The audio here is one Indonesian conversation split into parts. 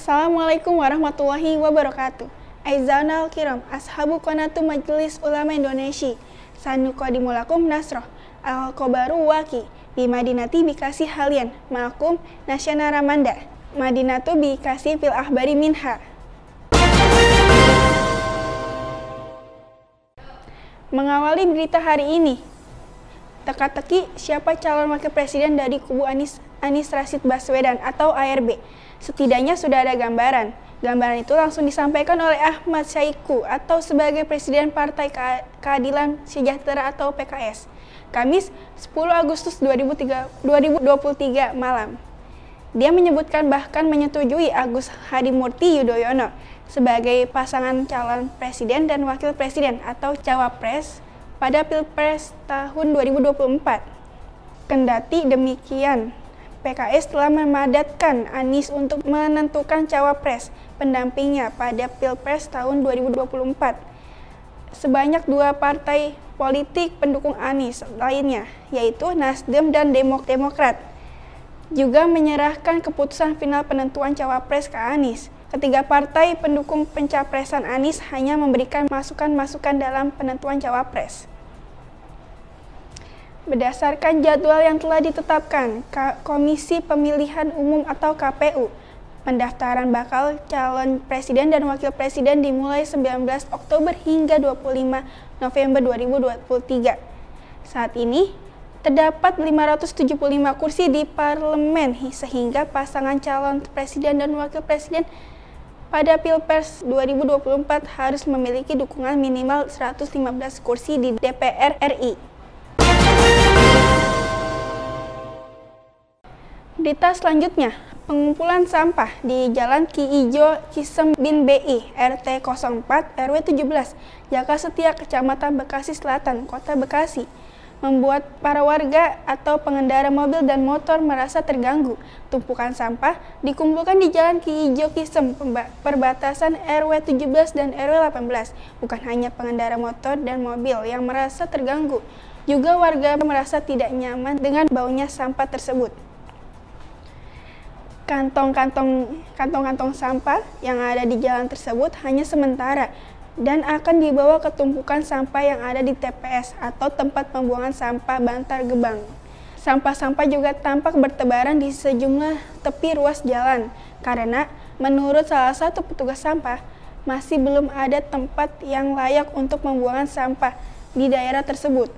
Assalamualaikum warahmatullahi wabarakatuh. Aizanal kiram, ashabu qanatu Majelis Ulama Indonesia. Sanuqadimulakum nasroh, al-kobaru waki, di Madinati bikasi halian, ma'akum nasyana ramanda. Madinatu bikasi fil ahbari minha. Mengawali berita hari ini, teka-teki siapa calon wakil presiden dari kubu Anies Rashid Baswedan atau ARB. Setidaknya sudah ada gambaran. Gambaran itu langsung disampaikan oleh Ahmad Saiku atau sebagai Presiden Partai Keadilan Sejahtera atau PKS, Kamis 10 Agustus 2023 malam. Dia menyebutkan bahkan menyetujui Agus Hadimurti Yudhoyono sebagai pasangan calon presiden dan wakil presiden atau cawapres pada Pilpres tahun 2024. Kendati demikian, PKS telah memadatkan Anies untuk menentukan cawapres pendampingnya pada Pilpres tahun 2024. Sebanyak dua partai politik pendukung Anies lainnya, yaitu Nasdem dan Demokrat, juga menyerahkan keputusan final penentuan cawapres ke Anies. Ketiga partai pendukung pencapresan Anies hanya memberikan masukan-masukan dalam penentuan cawapres. Berdasarkan jadwal yang telah ditetapkan Komisi Pemilihan Umum atau KPU, pendaftaran bakal calon presiden dan wakil presiden dimulai 19 Oktober hingga 25 November 2023. Saat ini, terdapat 575 kursi di parlemen sehingga pasangan calon presiden dan wakil presiden pada Pilpres 2024 harus memiliki dukungan minimal 115 kursi di DPR RI. Berita selanjutnya, pengumpulan sampah di Jalan Ki Ijo Cisem bin BI, RT 04 RW 17, Jaka Setia, Kecamatan Bekasi Selatan, Kota Bekasi, membuat para warga atau pengendara mobil dan motor merasa terganggu. Tumpukan sampah dikumpulkan di Jalan Ki Ijo Cisem, perbatasan RW 17 dan RW 18. Bukan hanya pengendara motor dan mobil yang merasa terganggu, juga warga merasa tidak nyaman dengan baunya sampah tersebut. Kantong-kantong sampah yang ada di jalan tersebut hanya sementara dan akan dibawa ke tumpukan sampah yang ada di TPS atau tempat pembuangan sampah Bantar Gebang. Sampah-sampah juga tampak bertebaran di sejumlah tepi ruas jalan karena menurut salah satu petugas sampah masih belum ada tempat yang layak untuk pembuangan sampah di daerah tersebut.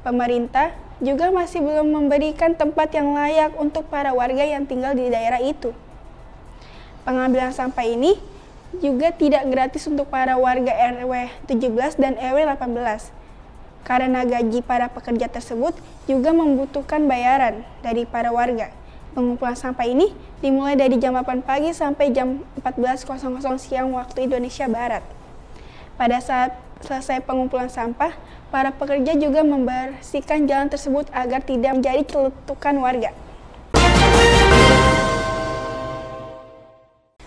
Pemerintah juga masih belum memberikan tempat yang layak untuk para warga yang tinggal di daerah itu. Pengambilan sampah ini juga tidak gratis untuk para warga RW 17 dan RW 18. Karena gaji para pekerja tersebut juga membutuhkan bayaran dari para warga. Pengumpulan sampah ini dimulai dari jam 8 pagi sampai jam 14.00 siang waktu Indonesia Barat. Pada saat selesai pengumpulan sampah, para pekerja juga membersihkan jalan tersebut agar tidak menjadi celetukan warga.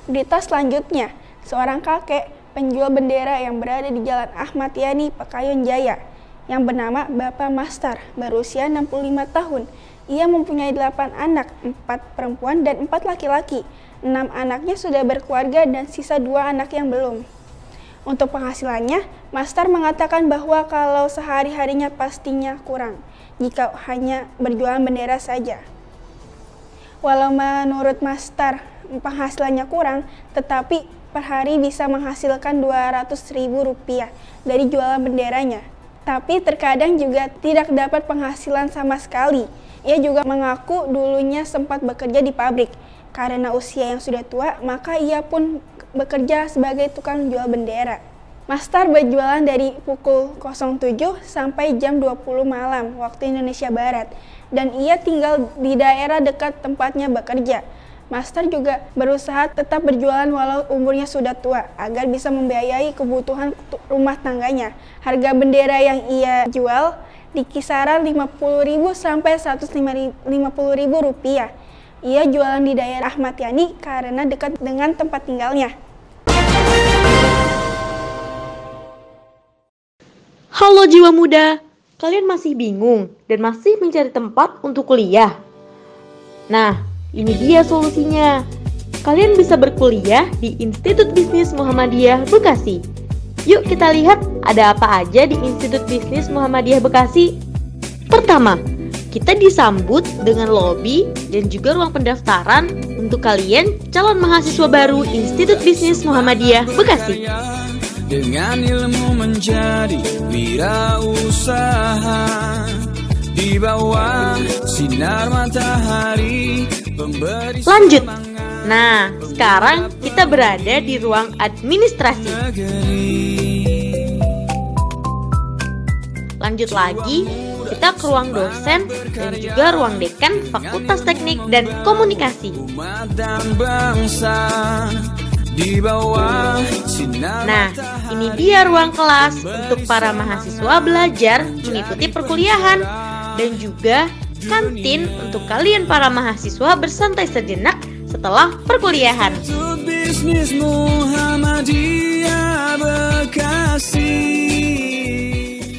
Berita selanjutnya, seorang kakek penjual bendera yang berada di Jalan Ahmad Yani, Pekayun Jaya, yang bernama Bapak Mastar, berusia 65 tahun. Ia mempunyai 8 anak, 4 perempuan dan 4 laki-laki. 6 anaknya sudah berkeluarga dan sisa 2 anak yang belum. Untuk penghasilannya, Mastar mengatakan bahwa kalau sehari-harinya pastinya kurang jika hanya berjualan bendera saja. Walau menurut Mastar penghasilannya kurang, tetapi per hari bisa menghasilkan Rp200.000 dari jualan benderanya. Tapi terkadang juga tidak dapat penghasilan sama sekali. Ia juga mengaku dulunya sempat bekerja di pabrik. Karena usia yang sudah tua, maka ia pun bekerja sebagai tukang jual bendera. Mastar berjualan dari pukul 07 sampai jam 20 malam waktu Indonesia Barat, dan ia tinggal di daerah dekat tempatnya bekerja. Mastar juga berusaha tetap berjualan walau umurnya sudah tua, agar bisa membiayai kebutuhan rumah tangganya. Harga bendera yang ia jual di kisaran Rp50.000 sampai Rp150.000. Ia jualan di daerah Ahmad Yani karena dekat dengan tempat tinggalnya. Halo jiwa muda, kalian masih bingung dan masih mencari tempat untuk kuliah? Nah, ini dia solusinya. kalian bisa berkuliah di Institut Bisnis Muhammadiyah Bekasi. Yuk kita lihat ada apa aja di Institut Bisnis Muhammadiyah Bekasi. Pertama, kita disambut dengan lobi dan juga ruang pendaftaran untuk kalian calon mahasiswa baru Institut Bisnis Muhammadiyah Bekasi. Dengan ilmu menjadi wirausaha di bawah sinar matahari pemberi. Lanjut. Nah, sekarang kita berada di ruang administrasi. Lanjut lagi, kita ke ruang dosen dan juga ruang dekan Fakultas Teknik dan Komunikasi. Nah, ini dia ruang kelas untuk para mahasiswa belajar mengikuti perkuliahan dan juga kantin untuk kalian para mahasiswa bersantai sejenak setelah perkuliahan.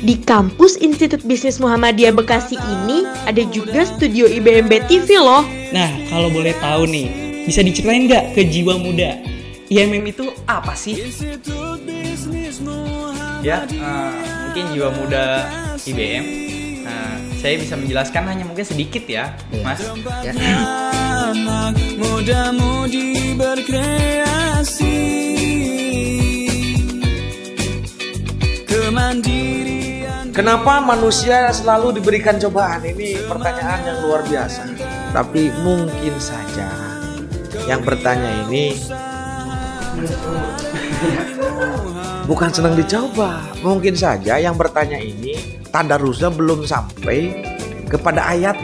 Di kampus Institut Bisnis Muhammadiyah Bekasi ini ada juga studio IBMB TV loh. Nah, kalau boleh tahu nih, bisa diceritain nggak ke Jiwa Muda? IMM itu apa sih? Ya, mungkin Jiwa Muda IBM. Saya bisa menjelaskan hanya mungkin sedikit ya, Mas. Ya. Muda-mudi berkreasi, kemandirian. Kenapa manusia selalu diberikan cobaan? Ini pertanyaan yang luar biasa. Tapi mungkin saja yang bertanya ini bukan senang dicoba. Mungkin saja yang bertanya ini tadarusnya belum sampai kepada ayat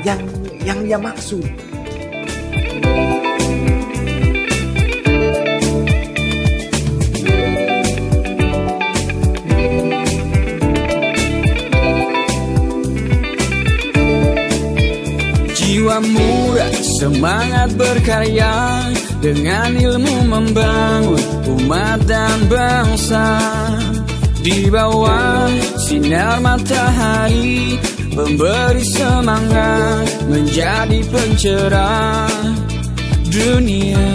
yang dia maksud. Jiwa muda semangat berkarya, dengan ilmu membangun umat dan bangsa. Di bawah sinar matahari memberi semangat, menjadi pencerah dunia.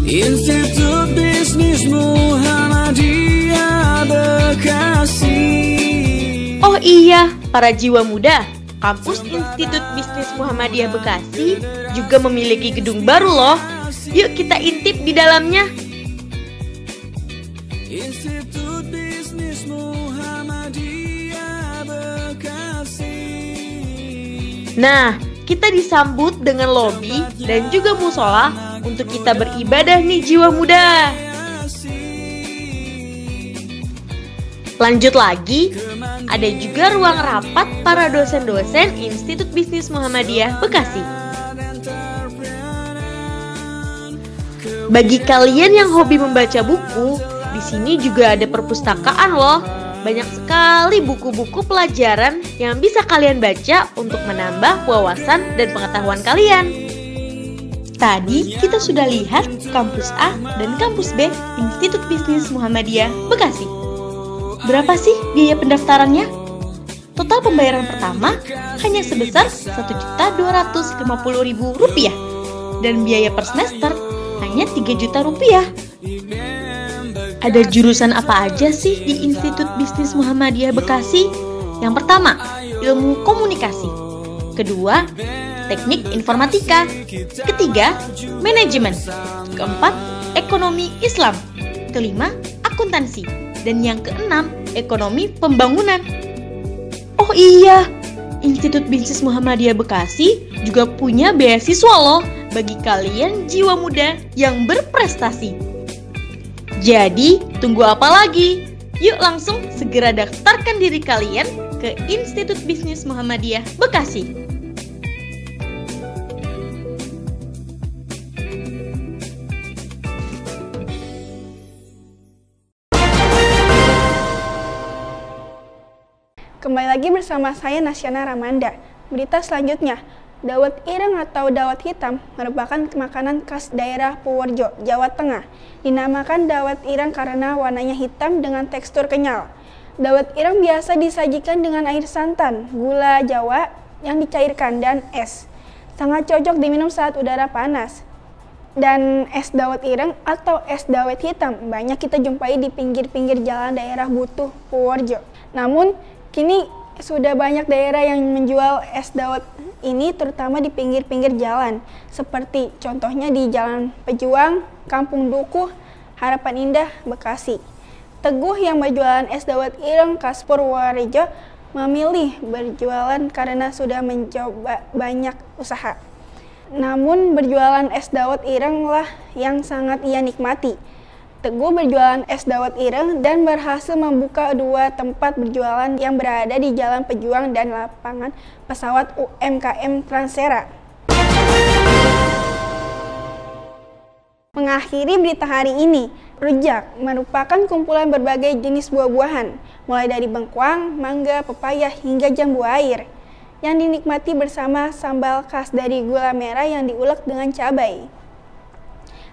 Institut Bisnis Muhammadiyah Bekasi. Oh iya, para jiwa muda, kampus Institut Bisnis Muhammadiyah Bekasi juga memiliki gedung baru loh. Yuk kita intip di dalamnya. Institut Bisnis Muhammadiyah Bekasi. Nah, kita disambut dengan lobi dan juga musola untuk kita beribadah nih jiwa muda. Lanjut lagi, ada juga ruang rapat para dosen-dosen Institut Bisnis Muhammadiyah Bekasi. Bagi kalian yang hobi membaca buku, di sini juga ada perpustakaan loh. Banyak sekali buku-buku pelajaran yang bisa kalian baca untuk menambah wawasan dan pengetahuan kalian. Tadi kita sudah lihat kampus A dan kampus B Institut Bisnis Muhammadiyah Bekasi. Berapa sih biaya pendaftarannya? Total pembayaran pertama hanya sebesar Rp1.250.000 dan biaya per semester hanya Rp3.000.000. Ada jurusan apa aja sih di Institut Bisnis Muhammadiyah Bekasi? Yang pertama, ilmu komunikasi. Kedua, teknik informatika. Ketiga, manajemen. Keempat, ekonomi Islam. Kelima, akuntansi. Dan yang keenam, ekonomi pembangunan. Oh iya, Institut Bisnis Muhammadiyah Bekasi juga punya beasiswa loh bagi kalian jiwa muda yang berprestasi. Jadi, tunggu apa lagi? Yuk langsung segera daftarkan diri kalian ke Institut Bisnis Muhammadiyah Bekasi. Kembali lagi bersama saya Nasyana Ramanda. Berita selanjutnya, dawet ireng atau dawet hitam merupakan makanan khas daerah Purworejo, Jawa Tengah. Dinamakan dawet ireng karena warnanya hitam dengan tekstur kenyal. Dawet ireng biasa disajikan dengan air santan, gula Jawa yang dicairkan, dan es. Sangat cocok diminum saat udara panas. Dan es dawet ireng atau es dawet hitam banyak kita jumpai di pinggir-pinggir jalan daerah Butuh, Purworejo. Namun, kini sudah banyak daerah yang menjual es dawet ini terutama di pinggir-pinggir jalan. Seperti contohnya di Jalan Pejuang, Kampung Dukuh, Harapan Indah, Bekasi. Teguh yang berjualan es dawet ireng khas Purworejo memilih berjualan karena sudah mencoba banyak usaha. Namun berjualan es dawet ireng lah yang sangat ia nikmati. Teguh berjualan es dawet ireng dan berhasil membuka 2 tempat berjualan yang berada di Jalan Pejuang dan lapangan pesawat UMKM Transera. Mengakhiri berita hari ini, rujak merupakan kumpulan berbagai jenis buah-buahan, mulai dari bengkuang, mangga, pepaya, hingga jambu air, yang dinikmati bersama sambal khas dari gula merah yang diulek dengan cabai.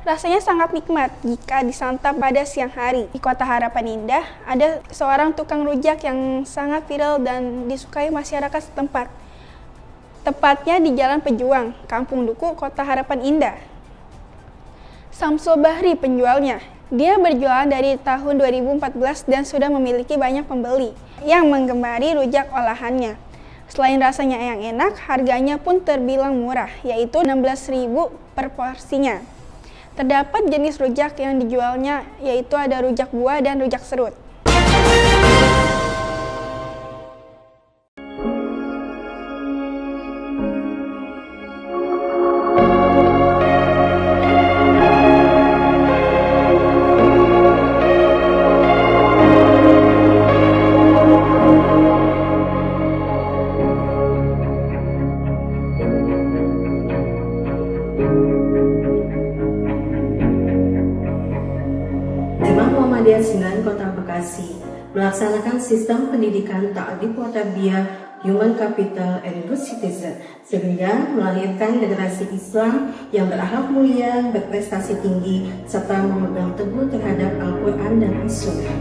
Rasanya sangat nikmat jika disantap pada siang hari. Di Kota Harapan Indah, ada seorang tukang rujak yang sangat viral dan disukai masyarakat setempat. Tepatnya di Jalan Pejuang, Kampung Dukuh, Kota Harapan Indah. Samsul Bahri penjualnya. Dia berjualan dari tahun 2014 dan sudah memiliki banyak pembeli yang menggemari rujak olahannya. Selain rasanya yang enak, harganya pun terbilang murah, yaitu 16.000 per porsinya. Terdapat jenis rujak yang dijualnya, yaitu ada rujak buah dan rujak serut. Muhammadiyah 9 Kota Bekasi melaksanakan sistem pendidikan ta'adib wa tarbiyah Human Capital and Good Citizen sehingga melahirkan generasi Islam yang berakhlak mulia, berprestasi tinggi, serta memegang teguh terhadap Al-Quran dan As-Sunnah.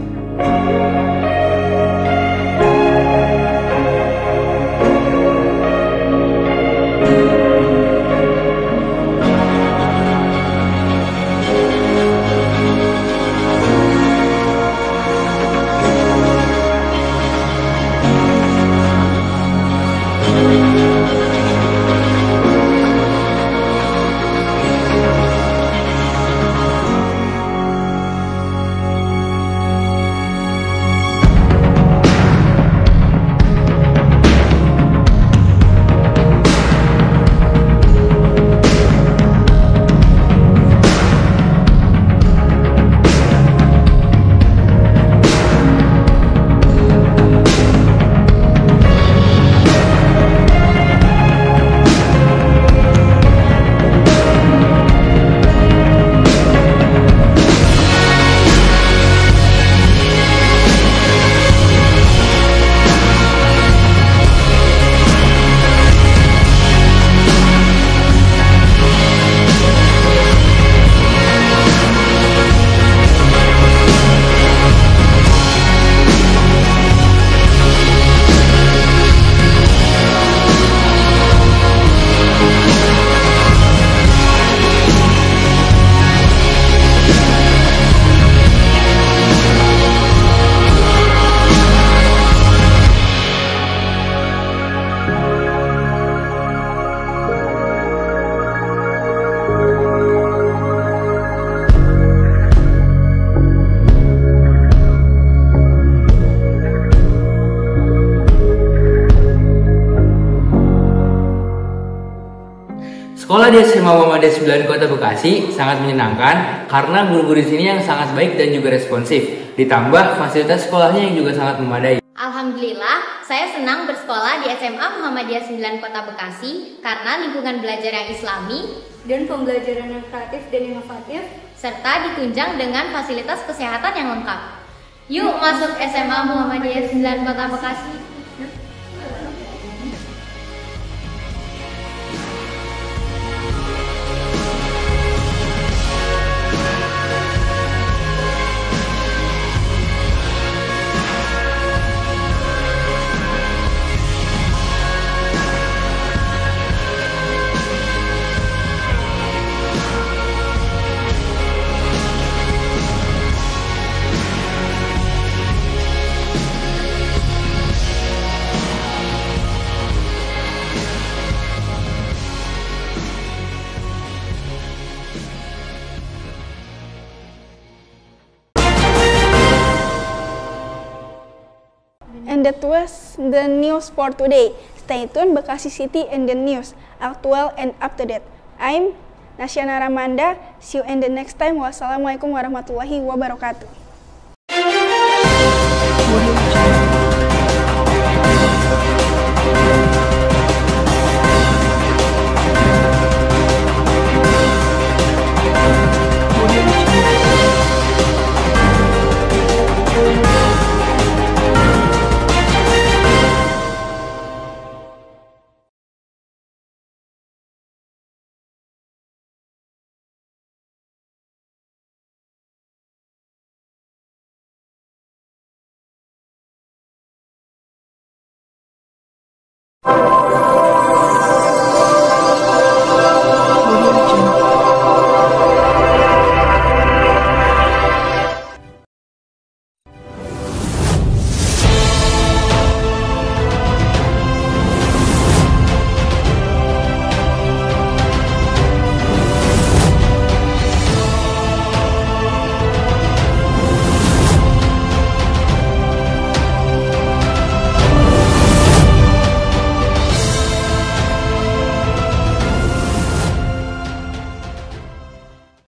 Sekolah di SMA Muhammadiyah 9 Kota Bekasi sangat menyenangkan karena guru-guru di sini yang sangat baik dan juga responsif. Ditambah fasilitas sekolahnya yang juga sangat memadai. Alhamdulillah, saya senang bersekolah di SMA Muhammadiyah 9 Kota Bekasi karena lingkungan belajar yang islami dan pembelajaran yang kreatif dan inovatif serta ditunjang dengan fasilitas kesehatan yang lengkap. Yuk masuk SMA Muhammadiyah 9 Kota Bekasi. And that was the news for today. Stay tuned, Bekasi City and the news, actual and up to date. I'm Nasyana Ramanda. See you in the next time. Wassalamualaikum warahmatullahi wabarakatuh.